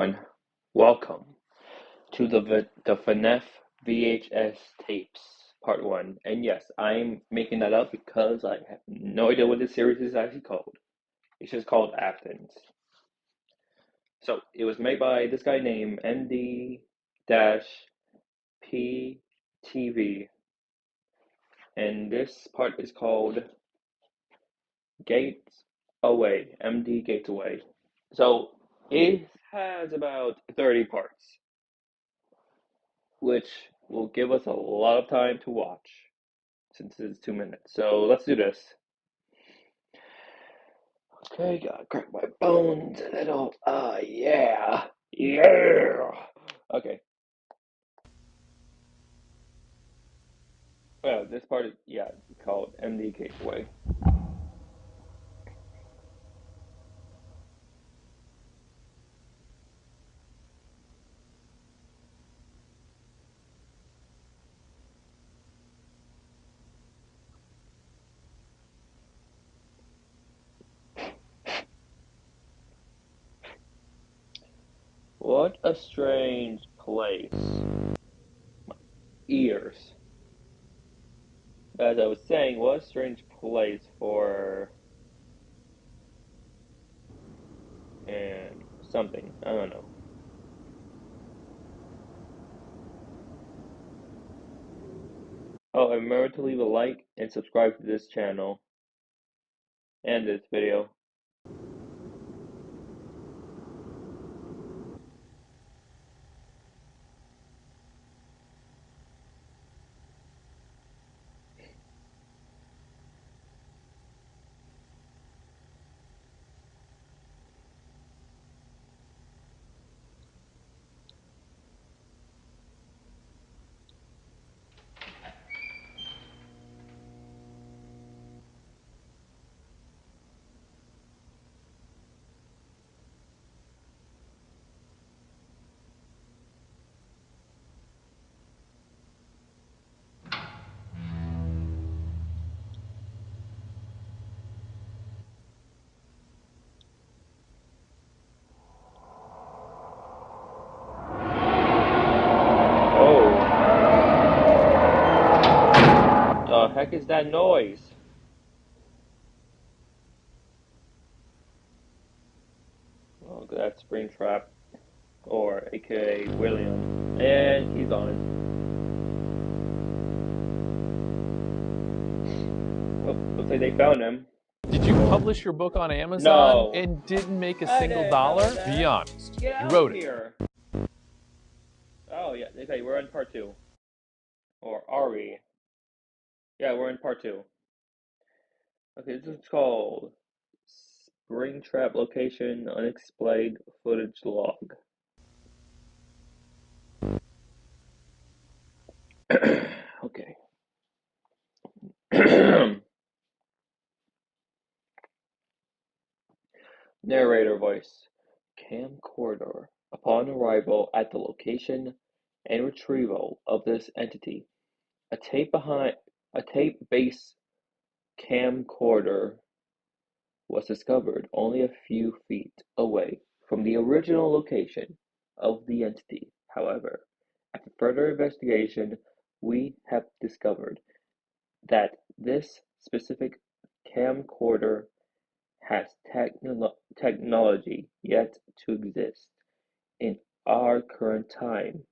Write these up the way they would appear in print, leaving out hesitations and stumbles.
And welcome to the Fnaf VHS Tapes Part 1. And yes, I'm making that up because I have no idea what this series is actually called. It's just called Athens. So it was made by this guy named md-ptv, and this part is called Gates Away, MD Gates Away. So it has about 30 parts, which will give us a lot of time to watch since it's 2 minutes. So let's do this. Okay, gotta crack my bones a little. Yeah. Yeah. Okay. Well, this part is, called MD Gateway. What a strange place. Ears. As I was saying, what a strange place for and something. I don't know. Oh, and remember to leave a like and subscribe to this channel and this video. Oh, the heck is that noise? Oh, that's Springtrap, or aka William. And he's on. Oh, looks like they found him. Did you publish your book on Amazon No. and didn't make a I single didn't know dollar? that. Be honest. Get You out of wrote it. here. Oh, yeah. Okay, we're in part 2. Or are we? Yeah, we're in part 2. Okay, this is called Springtrap Location Unexplained Footage Log. Okay. Narrator voice. Camcorder. Upon arrival at the location and retrieval of this entity, a tape-based camcorder was discovered only a few feet away from the original location of the entity. However, after further investigation, we have discovered that this specific camcorder has technology yet to exist in our current time.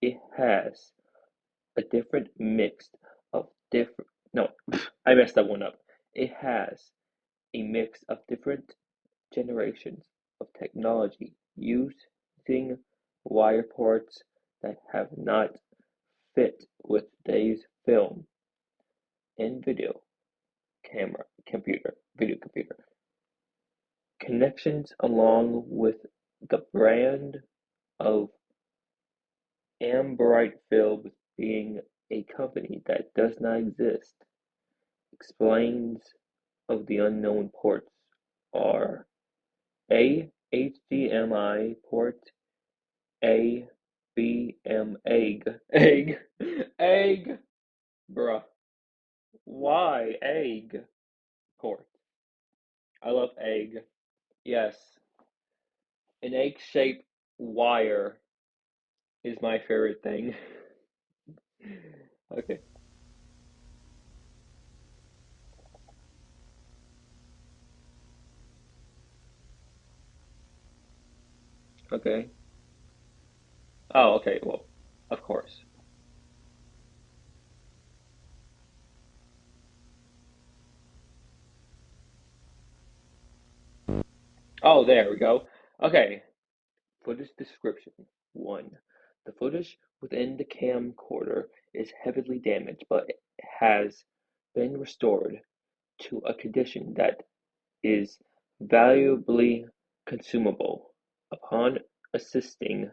It has a different mix of different. No, I messed that one up. It has a mix of different generations of technology using wire ports that have not fit with today's film and video computer connections, along with the brand of Amberite Films being a company that does not exist, explains of the unknown ports are A HDMI port, A BM egg, bruh. Why egg port? I love egg. Yes, an egg shape wire is my favorite thing. Okay, okay. Oh, okay, well, of course. Oh, there we go. Okay, footage description. 1. The footage within the camcorder is heavily damaged but has been restored to a condition that is valuably consumable. Upon assisting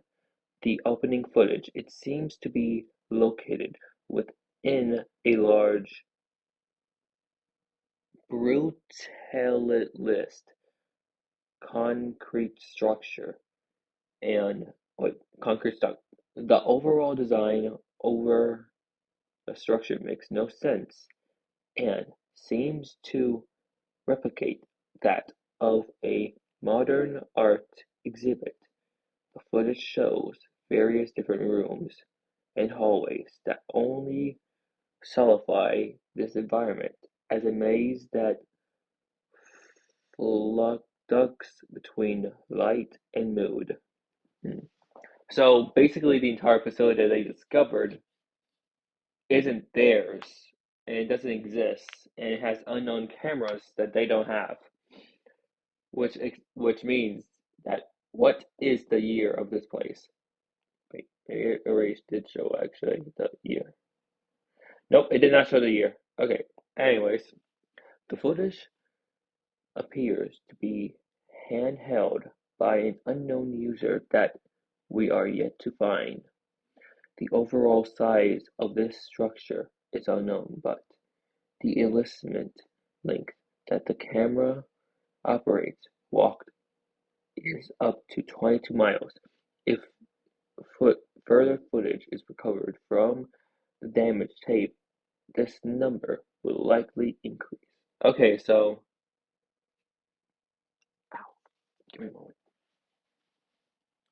the opening footage, it seems to be located within a large brutalist concrete structure and what concrete stuff. The overall design over the structure makes no sense and seems to replicate that of a modern art exhibit. The footage shows various different rooms and hallways that only solidify this environment as a maze that flux between light and mood. Hmm. So basically, the entire facility that they discovered isn't theirs, and it doesn't exist, and it has unknown cameras that they don't have, which means that what is the year of this place? Wait, Erase did show actually the year. Nope, it did not show the year. Okay. Anyways, the footage appears to be handheld by an unknown user that we are yet to find. The overall size of this structure is unknown, but the illuminate length that the camera operates walked is up to 22 miles. If further footage is recovered from the damaged tape, this number will likely increase. Okay, so give me a moment.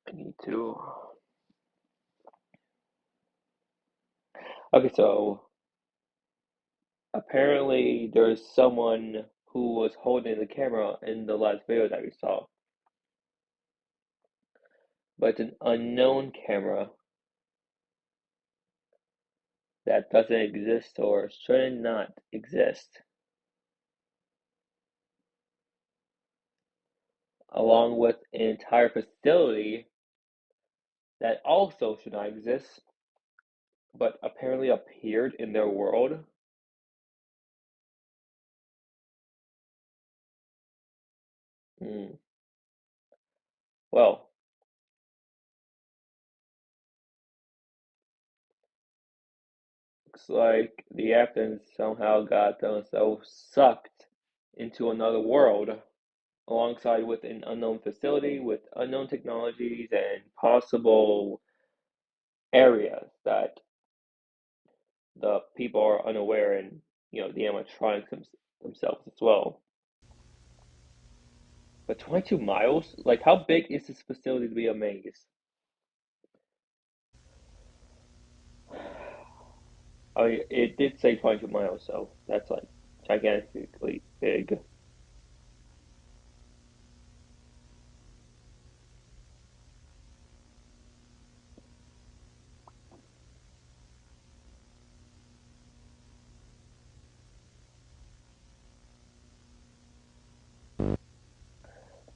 I need to. Okay, so apparently there's someone who was holding the camera in the last video that we saw, but it's an unknown camera that doesn't exist or should not exist, along with an entire facility that also should not exist, but apparently appeared in their world. Hmm. Well, looks like the Athens somehow got themselves sucked into another world alongside with an unknown facility with unknown technologies and possible areas that the people are unaware and the animatronics themselves as well. But 22 miles? Like, how big is this facility to be a maze? I mean, it did say 22 miles, so that's like gigantically big.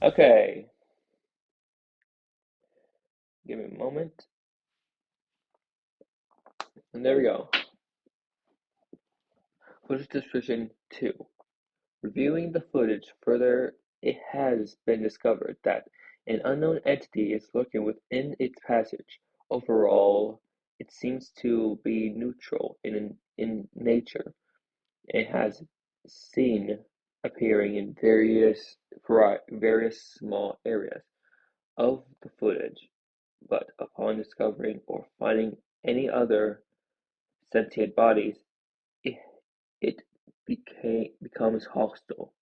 Okay, give me a moment. And there we go. Footage description 2. Reviewing the footage further, it has been discovered that an unknown entity is lurking within its passage. Overall, it seems to be neutral in nature. It has seen appearing in various small areas of the footage, but upon discovering or finding any other sentient bodies, it, it becomes hostile.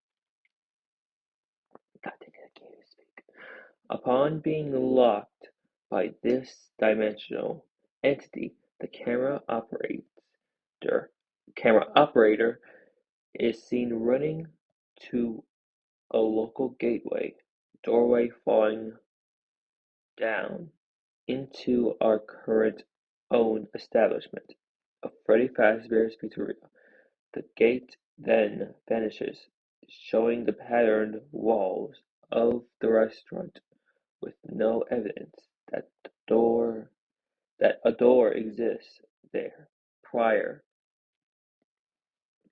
God dang it, I can't even speak. Upon being locked by this dimensional entity, the camera operator is seen running to a local gateway doorway falling down into our current own establishment of Freddy Fazbear's Pizzeria. The gate then vanishes, showing the patterned walls of the restaurant with no evidence that a door exists there prior.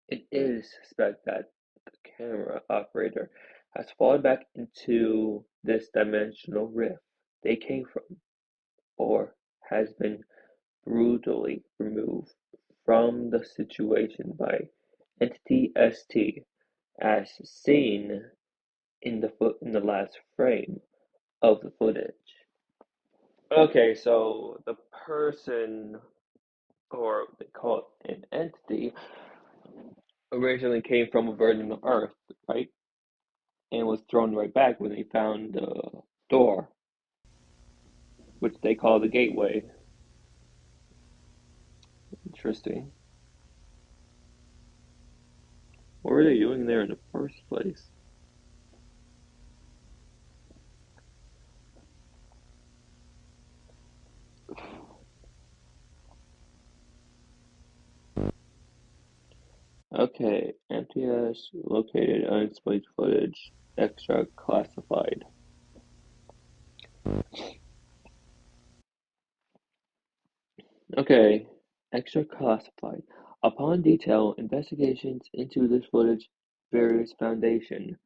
It is suspected that the camera operator has fallen back into this dimensional rift they came from, or has been brutally removed from the situation by Entity ST, as seen in the last frame of the footage. Okay, so the person, or they call it an entity, originally came from a version of Earth, right? And was thrown right back when they found the door, which they call the gateway. Interesting. What were they doing there in the first place? Okay, MTS located unexplained footage, extra classified. Okay, extra classified. Upon detailed investigations into this footage, various Foundation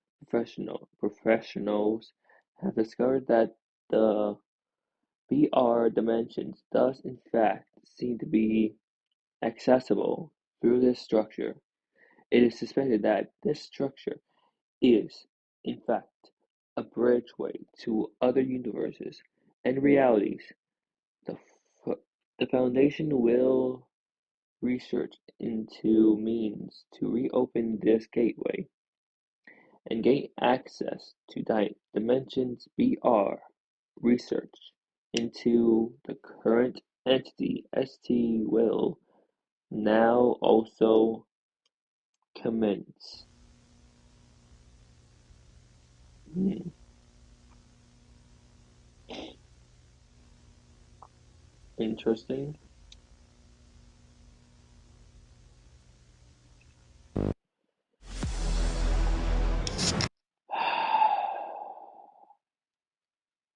professionals have discovered that the VR dimensions does in fact seem to be accessible through this structure. It is suspected that this structure is, in fact, a bridgeway to other universes and realities. The, the Foundation will research into means to reopen this gateway and gain access to Dimensions VR. Research into the current entity ST will now also commence. Hmm. Interesting.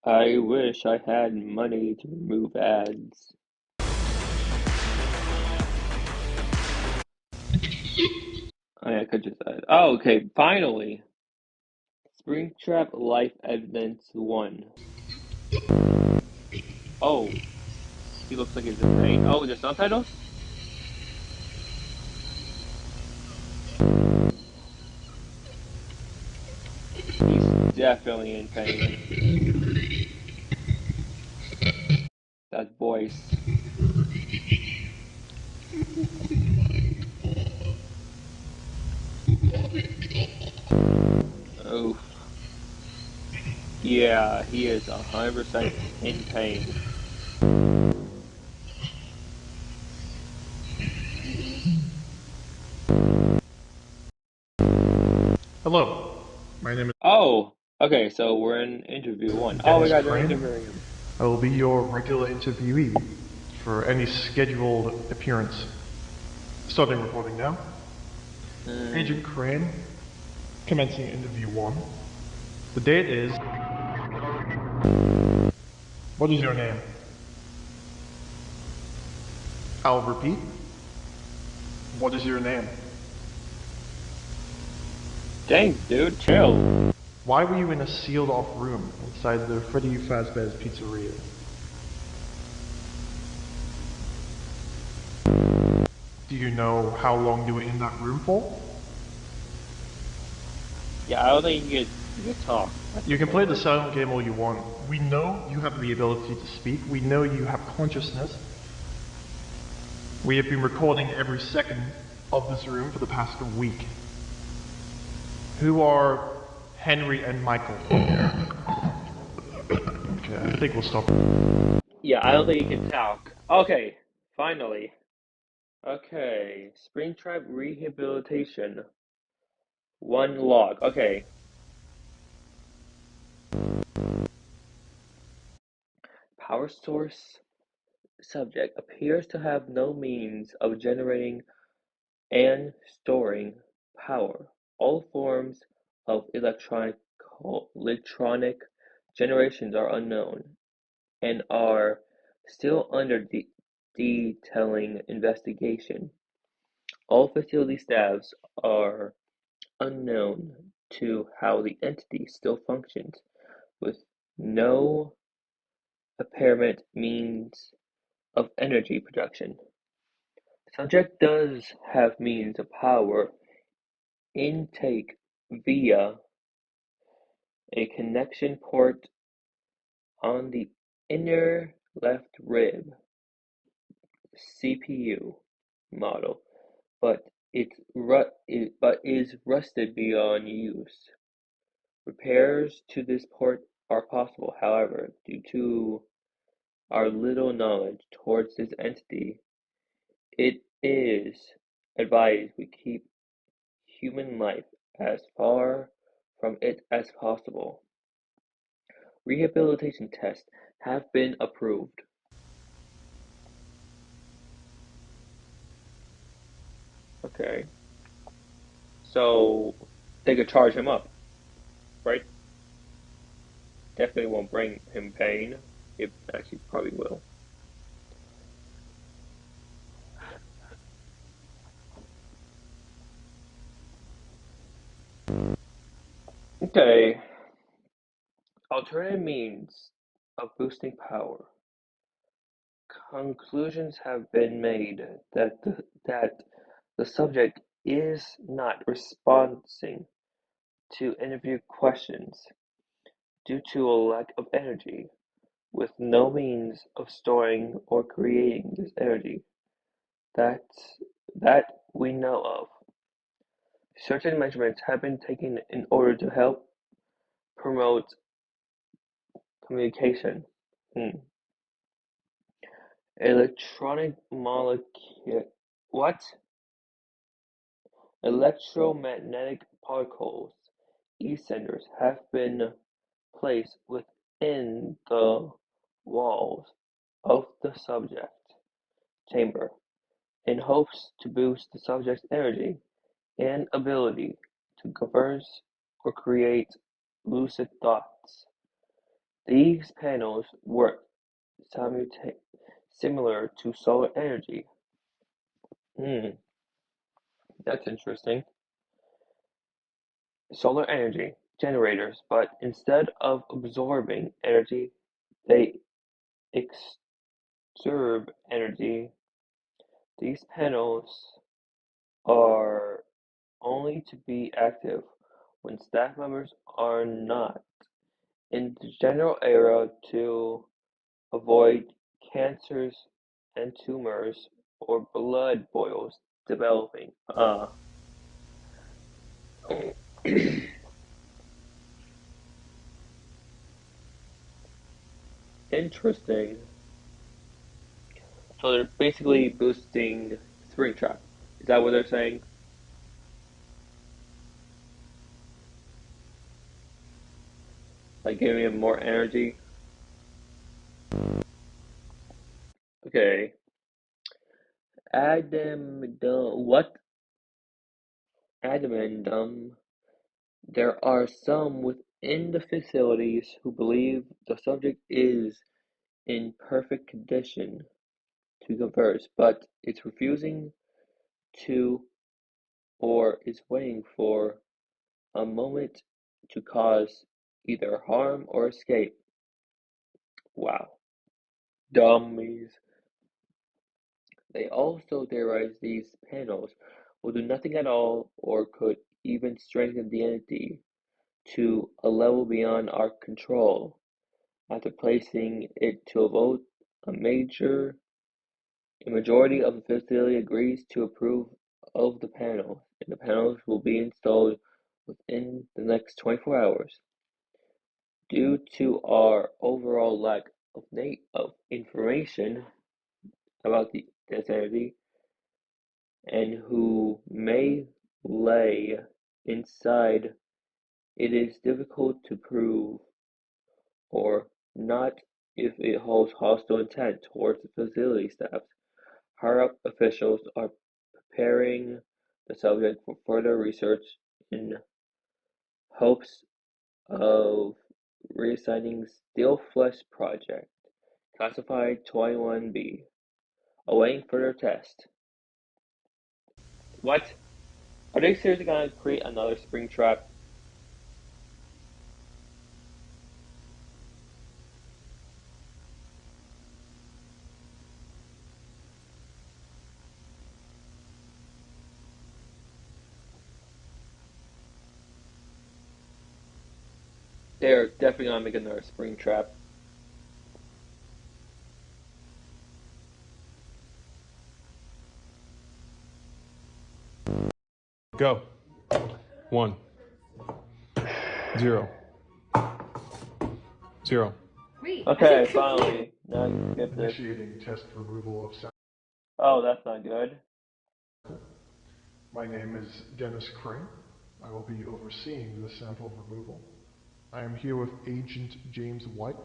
I wish I had money to remove ads. I could just add. Oh, okay, finally! Springtrap Life Evidence 1. Oh, he looks like he's in pain. Oh, the subtitles? He's definitely in pain. That voice. Oof. Yeah, he is 100% in pain. Hello, my name is Oh, okay, so we're in interview 1. Oh my Dennis god, they're Crane. interviewing him. I will be your regular interviewee for any scheduled appearance. Starting recording now. Agent Crane, commencing interview 1. The date is... What is your name? I'll repeat. What is your name? Dang, dude, chill. Why were you in a sealed off room inside the Freddy Fazbear's Pizzeria? Do you know how long you were in that room for? Yeah, I don't think you can talk. You can play the silent game all you want. We know you have the ability to speak. We know you have consciousness. We have been recording every second of this room for the past week. Who are Henry and Michael? Okay. think we'll stop. Yeah, I don't think you can talk. Okay, finally. Okay, Springtrap rehabilitation. One log. Okay. Power source subject appears to have no means of generating and storing power. All forms of electronic generations are unknown and are still under detailing investigation. All facility staffs are unknown to how the entity still functions, with no apparent means of energy production. The subject does have means of power intake via a connection port on the inner left rib CPU model, but is rusted beyond use. Repairs to this port are possible, however, due to our little knowledge towards this entity. It is advised we keep human life as far from it as possible. Rehabilitation tests have been approved. Okay, so they could charge him up, right? Definitely won't bring him pain. It actually probably will. Okay, alternative means of boosting power. Conclusions have been made that the subject is not responding to interview questions due to a lack of energy, with no means of storing or creating this energy that that we know of. Certain measurements have been taken in order to help promote communication. Hmm. Electronic molecule what? Electromagnetic particles, e-senders, have been placed within the walls of the subject chamber in hopes to boost the subject's energy and ability to converse or create lucid thoughts. These panels work similar to solar energy. Hmm, that's interesting. Solar energy generators, but instead of absorbing energy, they exurb energy. These panels are only to be active when staff members are not in the general area to avoid cancers and tumors or blood boils developing. Interesting. So they're basically boosting Springtrap. Is that what they're saying? Like giving him more energy? Okay. Adamandum. What? Adamandum. There are some within the facilities who believe the subject is in perfect condition to converse, but it's refusing to or is waiting for a moment to cause either harm or escape. Wow. Dummies. They also theorize these panels will do nothing at all or could even strengthen the entity to a level beyond our control. After placing it to a vote, a majority of the facility agrees to approve of the panels, and the panels will be installed within the next 24 hours. Due to our overall lack of information about this entity and who may lay inside, it is difficult to prove or not if it holds hostile intent towards the facility staff. Higher-up officials are preparing the subject for further research in hopes of reassigning Steel Flesh Project, classified 21B, awaiting further test. What? Are they seriously gonna create another spring trap? They're definitely gonna make another spring trap. Go. 1, 0, 0. Okay, finally. Now I can skip this. Initiating test removal of sample. Oh, that's not good. My name is Dennis Crane. I will be overseeing the sample removal. I am here with Agent James White,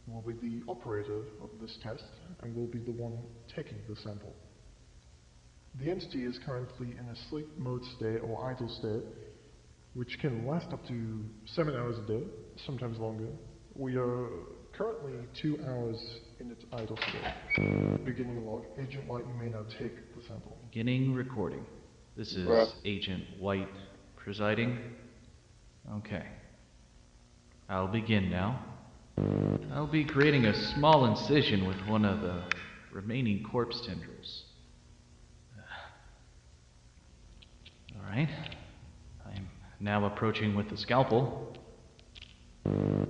who will be the operator of this test and will be the one taking the sample. The entity is currently in a sleep mode state or idle state, which can last up to 7 hours a day, sometimes longer. We are currently 2 hours in its idle state. Beginning log. Agent White, you may now take the sample. Beginning recording. This is Agent White presiding. Okay. I'll begin now. I'll be creating a small incision with one of the remaining corpse tendrils. Alright. I'm now approaching with the scalpel. Yeah.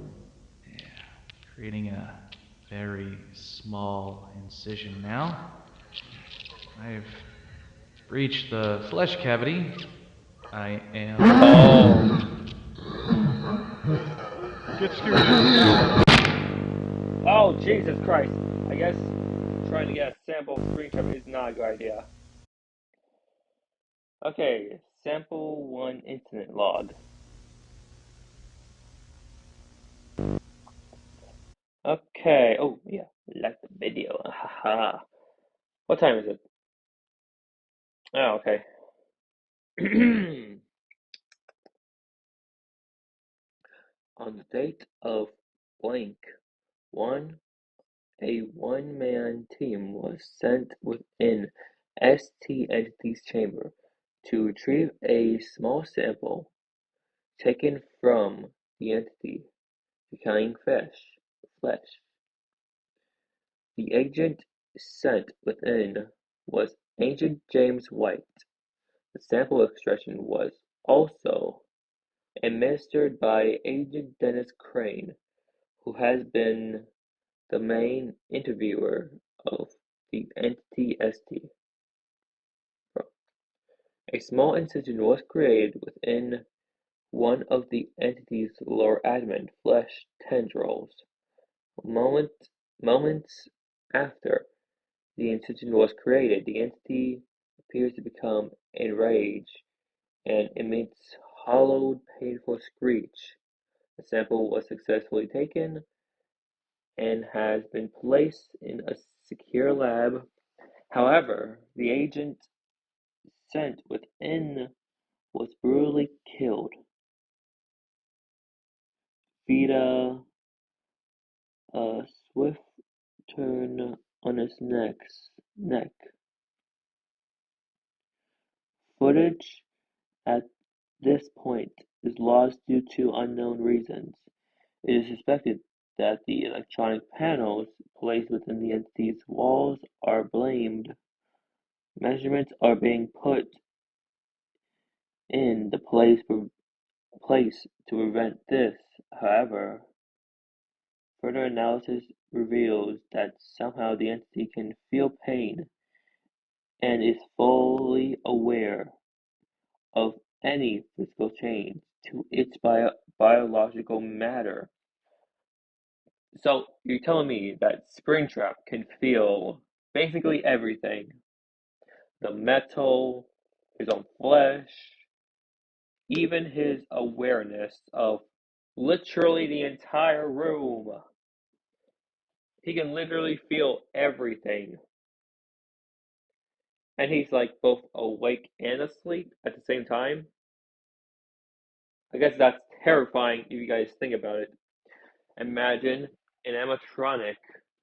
Creating a very small incision now. I've breached the flesh cavity. I am... Get scared. Oh, Jesus Christ. I guess trying to get a sample of spring trap is not a good idea. Okay, sample 1 incident log. Okay, oh yeah, like the video. Haha. What time is it? Oh, okay. On the date of blank a one-man team was sent within ST Entity's chamber to retrieve a small sample taken from the entity decaying flesh. The agent sent within was Agent James White. The sample extraction was also administered by Agent Dennis Crane, who has been the main interviewer of the entity ST. A small incision was created within one of the entity's lower abdomen flesh tendrils. Moments after the incision was created, the entity appears to become enraged and emits hollow, painful screech. The sample was successfully taken and has been placed in a secure lab. However, the agent sent within was brutally killed via a swift turn on his neck. Footage at this point is lost due to unknown reasons. It is suspected that the electronic panels placed within the entity's walls are blamed. Measurements are being put in the place to prevent this. However, further analysis reveals that somehow the entity can feel pain and is fully aware of any physical change to its biological matter. So you're telling me that Springtrap can feel basically everything. The metal, his own flesh, even his awareness of literally the entire room. He can literally feel everything. And he's like both awake and asleep at the same time. I guess that's terrifying if you guys think about it. Imagine an animatronic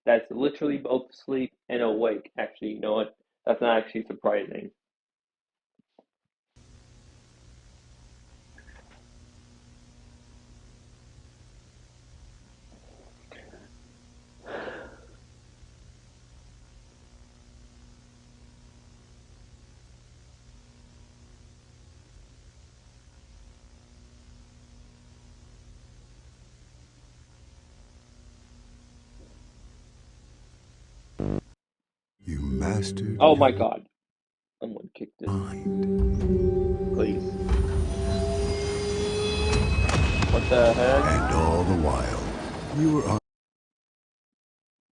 that's literally both asleep and awake. Actually, you know what? That's not actually surprising. You mastered Oh my your god. Someone kick this, mind. please. What the heck? And all the while, you were on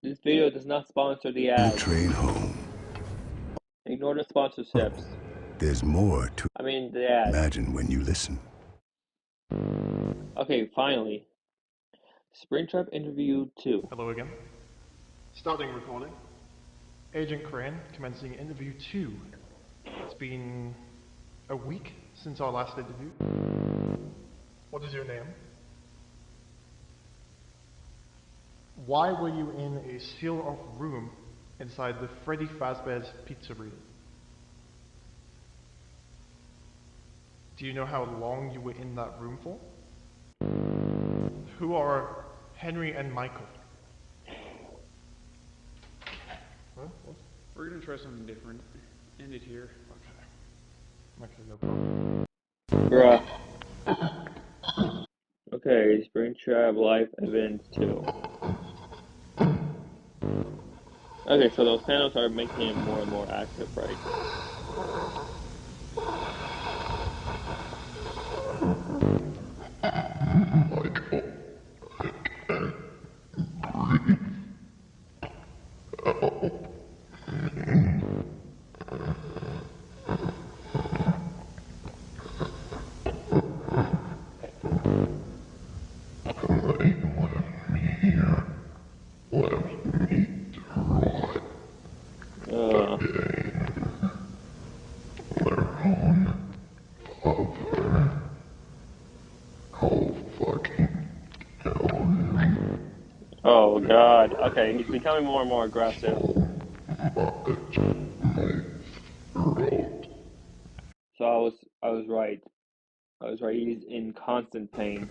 This video does not sponsor the the ads. train home. Ignore the sponsorships. There's more to I mean, the ads. imagine when you listen. Okay, finally. Springtrap interview 2. Hello again. Starting recording. Agent Crane commencing interview 2. It's been a week since our last interview. What is your name? Why were you in a sealed-off room inside the Freddy Fazbear's Pizzeria? Do you know how long you were in that room for? Who are Henry and Michael? Huh? What? We're gonna try something different. End it here. Okay. Okay, no problem. Bruh. Okay, Springtrap Life Events 2. Okay, so those panels are making it more and more active, right? Oh god. Okay, he's becoming more and more aggressive. So I was right. I was right. He's in constant pain.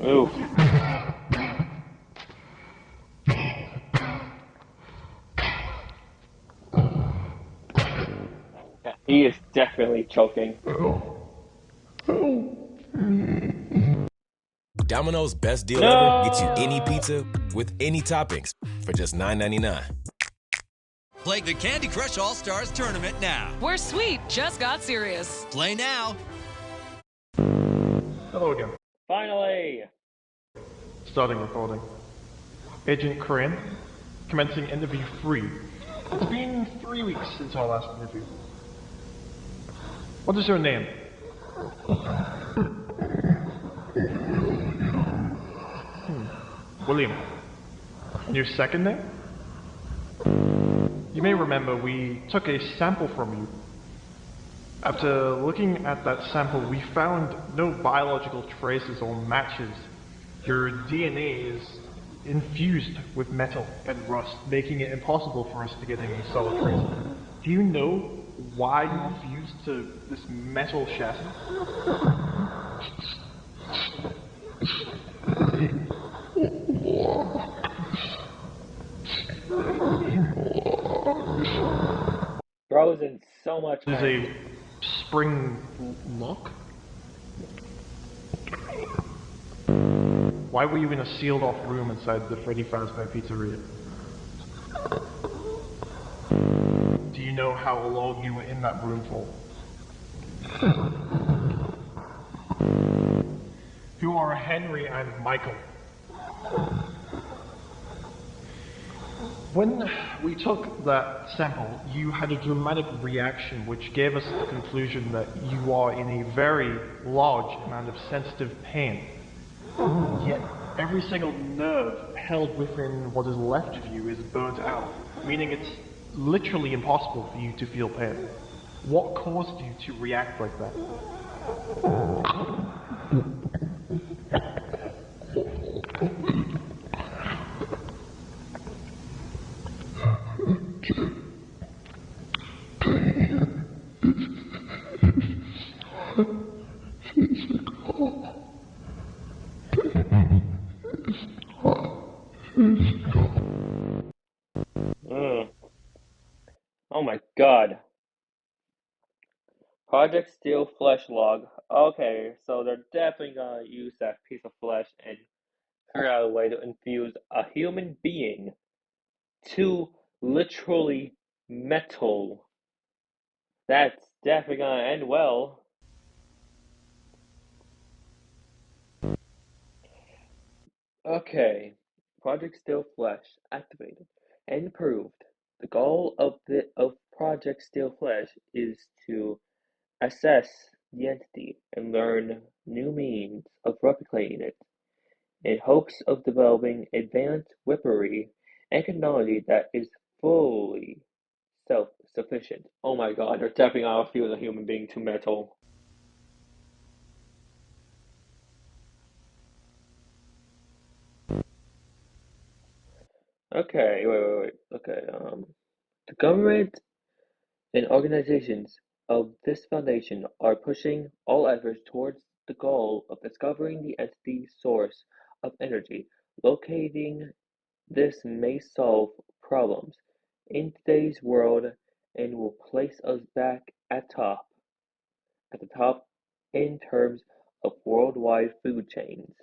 Oof. He is definitely choking. Domino's best deal No! ever gets you any pizza with any toppings for just $9.99. Play the Candy Crush All-Stars Tournament now. Where sweet just got serious. Play now. Hello again. Finally! Starting recording. Agent Crane commencing interview 3. It's been 3 weeks since our last interview. What is your name? William. And your second name? You may remember we took a sample from you. After looking at that sample, we found no biological traces or matches. Your DNA is infused with metal and rust, making it impossible for us to get any solid traces. Do you know why you were fused to this metal chassis? Bro's in so much There's pain. a spring lock. Why were you in a sealed off room inside the Freddy Fazbear Pizzeria? Do you know how long you were in that room for? Who are Henry and Michael? When we took that sample, you had a dramatic reaction which gave us the conclusion that you are in a very large amount of sensitive pain. Yet every single nerve held within what is left of you is burnt out, meaning it's literally impossible for you to feel pain. What caused you to react like that? Oh my god. Project Steel Flesh Log. Okay, so they're definitely gonna use that piece of flesh and figure out a way to infuse a human being to literally metal. That's definitely gonna end well. Okay, Project Steel Flesh activated and approved. The goal of Project Steel Flesh is to assess the entity and learn new means of replicating it, in hopes of developing advanced weaponry and technology that is fully self-sufficient. Oh my god, they're definitely gonna fuse a human being to metal. Okay, wait. Okay, the government and organizations of this foundation are pushing all efforts towards the goal of discovering the entity source of energy. Locating this may solve problems in today's world and will place us back at the top in terms of worldwide food chains.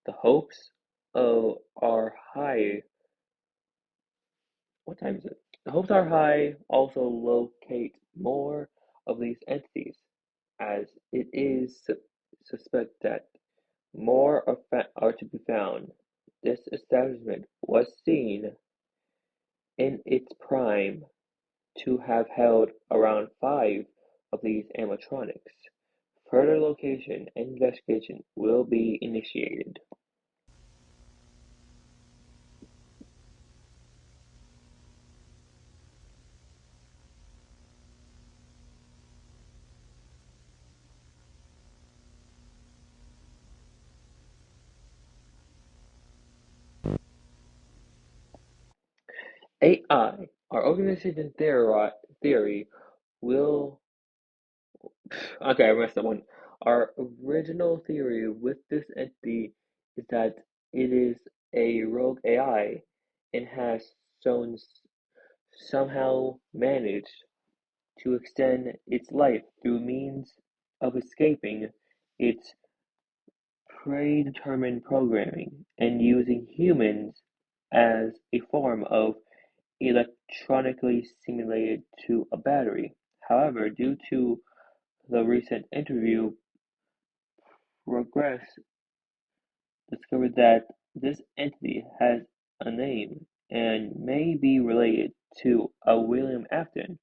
The hopes are high. What time is it? The hopes are high also locate more of these entities, as it is suspected that more are to be found. This establishment was seen in its prime to have held around 5 of these animatronics. Further location and investigation will be initiated. AI, our organization theory will. Okay, I messed up one. Our original theory with this entity is that it is a rogue AI and has shown somehow managed to extend its life through means of escaping its predetermined programming and using humans as a form of electronically simulated to a battery. However, due to the recent interview, Progress discovered that this entity has a name and may be related to a William Afton,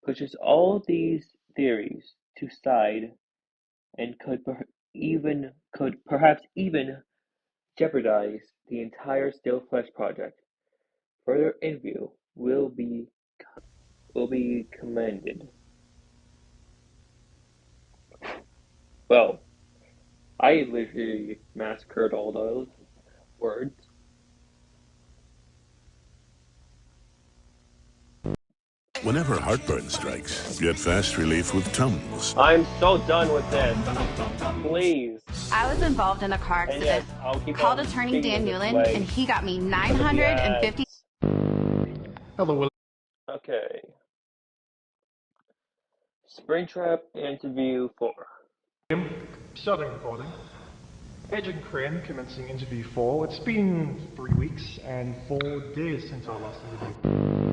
pushes all these theories to side and could perhaps even jeopardize the entire Still Flesh project. Further interview will be commended. Well, I literally massacred all those words. Whenever heartburn strikes, get fast relief with Tums. I'm so done with this. Please. I was involved in a car accident. Yes, I'll keep Called on attorney Dan speaking this Newland, way and he got me because of the $950. ads. Hello, Will. Okay. Springtrap interview 4. Starting recording. Agent Crane commencing interview 4. It's been 3 weeks and 4 days since our last interview.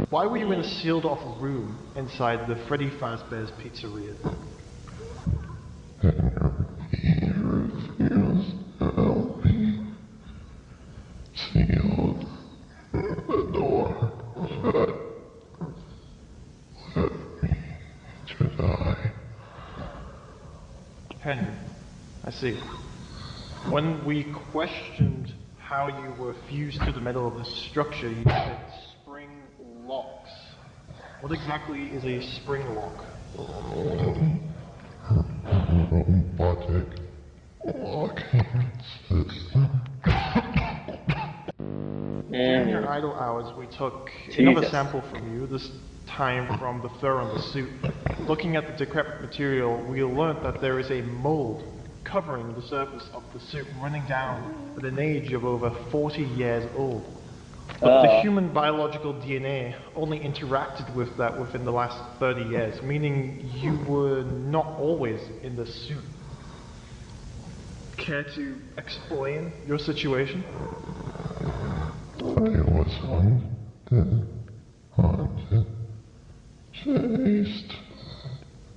Why were you in a sealed off room inside the Fnaf Vhs pizzeria? Sealed the door shut. Let me to die. Henry, I see. When we questioned how you were fused to the metal of the structure, you said spring locks. What exactly is a spring lock? Robotic locking system. During your idle hours, we took another sample from you, this time from the fur on the suit. Looking at the decrepit material, we learned that there is a mold covering the surface of the suit, running down at an age of over 40 years old. But the human biological DNA only interacted with that within the last 30 years, meaning you were not always in the suit. Care to explain your situation? I was haunted, chased.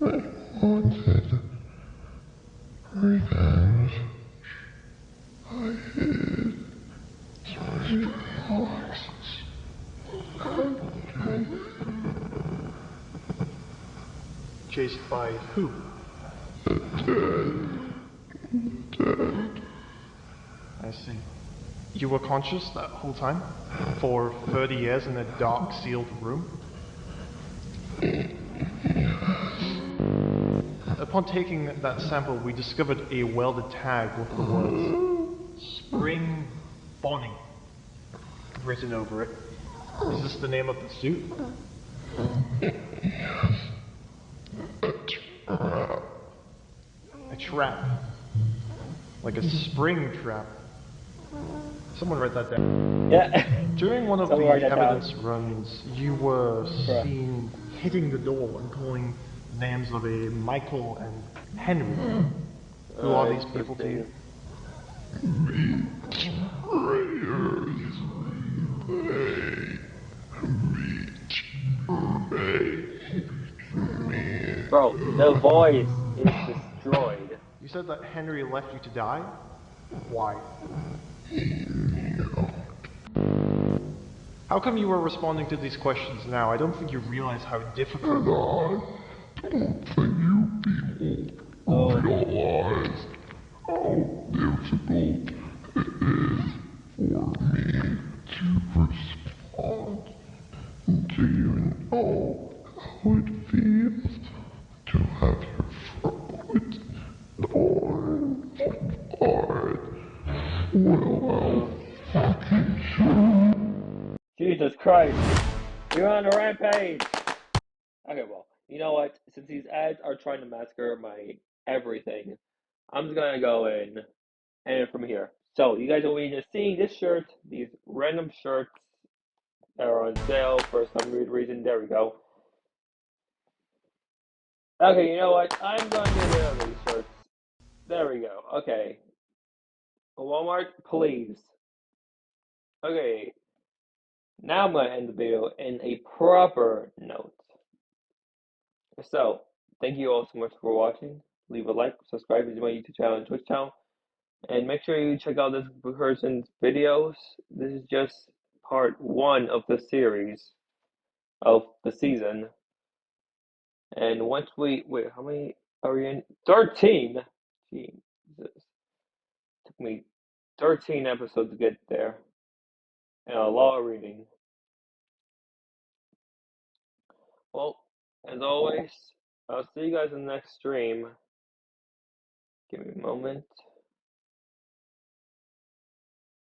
I wanted revenge. I hid spring locks. Chased by who? The dead. I see. You were conscious that whole time? For 30 years in a dark, sealed room? Upon taking that sample, we discovered a welded tag with the words Spring Bonnie written over it. Is this the name of the suit? Yes. A trap. A trap. Like a spring trap. Someone write that down. Yeah. During one of the evidence runs, you were seen hitting the door and calling names of a Michael and Henry. Who are these people to you? Betrayers. They betray me. Bro, the voice is destroyed. You said that Henry left you to die? Why? How come you are responding to these questions now? I don't think you realize how difficult. And I don't think you people realize how difficult it is for me to respond. Do you know how it feels to have your foot torn apart? Well, I'll fucking show. Jesus Christ. You're on a rampage. Okay, well, you know what? Since these ads are trying to massacre my everything, I'm just gonna go in and from here. So, you guys are waiting to see this shirt, these random shirts that are on sale for some weird reason. There we go. Okay, you know what? I'm gonna get rid of these shirts. There we go. Okay. Walmart, please. Okay. Now I'm gonna end the video in a proper note. So, thank you all so much for watching. Leave a like, subscribe to my YouTube channel and Twitch channel, and make sure you check out this person's videos. This is just part 1 of the series of the season. And once wait, how many are we in? 13! Jesus. Took me 13 episodes to get there. And a lot of reading. Well, as always, I'll see you guys in the next stream. Give me a moment.